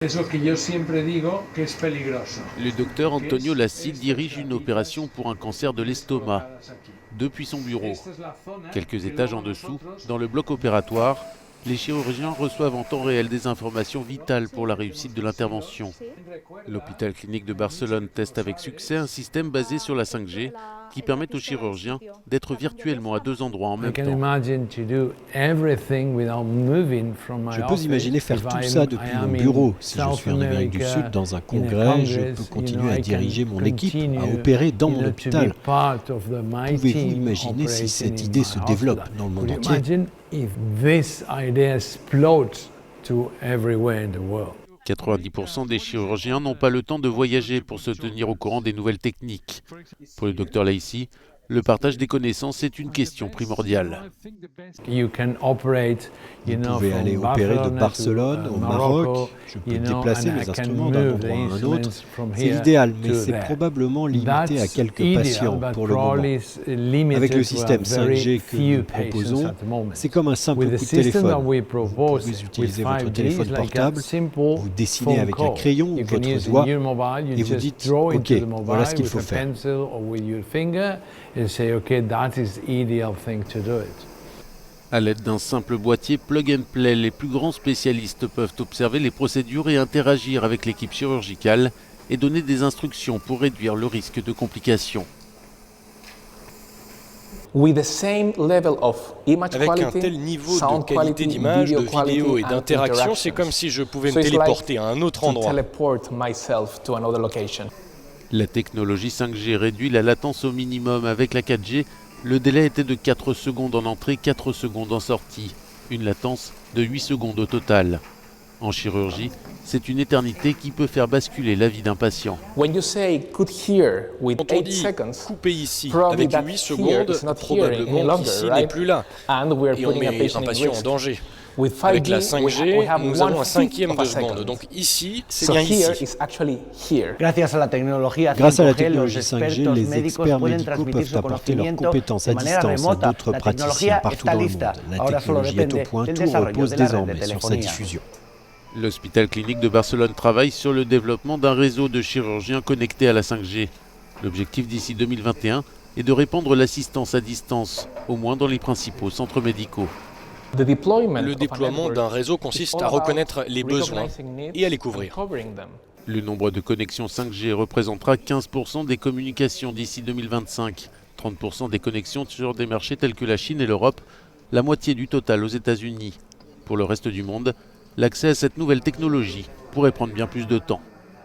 Le docteur Antonio Lassi dirige une opération pour un cancer de l'estomac depuis son bureau. Quelques étages en dessous, dans le bloc opératoire, les chirurgiens reçoivent en temps réel des informations vitales pour la réussite de l'intervention. L'hôpital clinique de Barcelone teste avec succès un système basé sur la 5G qui permet aux chirurgiens d'être virtuellement à deux endroits en même temps. Je peux imaginer faire tout ça depuis mon bureau. Si je suis en Amérique du Sud dans un congrès, je peux continuer à diriger mon équipe, à opérer dans mon hôpital. Pouvez-vous imaginer si cette idée se développe dans le monde entier ? 90% des chirurgiens n'ont pas le temps de voyager pour se tenir au courant des nouvelles techniques. Pour le docteur Lassi, le partage des connaissances est une question primordiale. Vous pouvez aller opérer de Barcelone au Maroc, je peux déplacer mes instruments d'un endroit à un autre. C'est l'idéal, mais c'est probablement limité à quelques patients pour le moment. Avec le système 5G que nous proposons, c'est comme un simple coup de téléphone. Vous pouvez utiliser votre téléphone portable, vous dessinez avec un crayon ou votre doigt et vous dites « Ok, voilà ce qu'il faut faire ». À l'aide d'un simple boîtier plug and play, les plus grands spécialistes peuvent observer les procédures et interagir avec l'équipe chirurgicale et donner des instructions pour réduire le risque de complications. Avec un tel niveau de qualité d'image, de vidéo et d'interaction, c'est comme si je pouvais me téléporter à un autre endroit. La technologie 5G réduit la latence au minimum. Avec la 4G, le délai était de 4 secondes en entrée, 4 secondes en sortie. Une latence de 8 secondes au total. En chirurgie, c'est une éternité qui peut faire basculer la vie d'un patient. Quand on dit couper ici avec 8 secondes, probablement qu'ici n'est plus là. Et on met un patient en danger. Avec la 5G, nous avons un cinquième de seconde. Donc ici, c'est bien ici. Grâce à la technologie 5G, les experts médicaux peuvent apporter leurs compétences à distance à d'autres praticiens partout dans le monde. La technologie est au point, tout repose désormais sur sa diffusion. L'hôpital clinique de Barcelone travaille sur le développement d'un réseau de chirurgiens connectés à la 5G. L'objectif d'ici 2021 est de répandre l'assistance à distance, au moins dans les principaux centres médicaux. Le déploiement d'un réseau consiste à reconnaître les besoins et à les couvrir. Le nombre de connexions 5G représentera 15% des communications d'ici 2025, 30% des connexions sur des marchés tels que la Chine et l'Europe, la moitié du total aux États-Unis. Pour le reste du monde, l'accès à cette nouvelle technologie pourrait prendre bien plus de temps.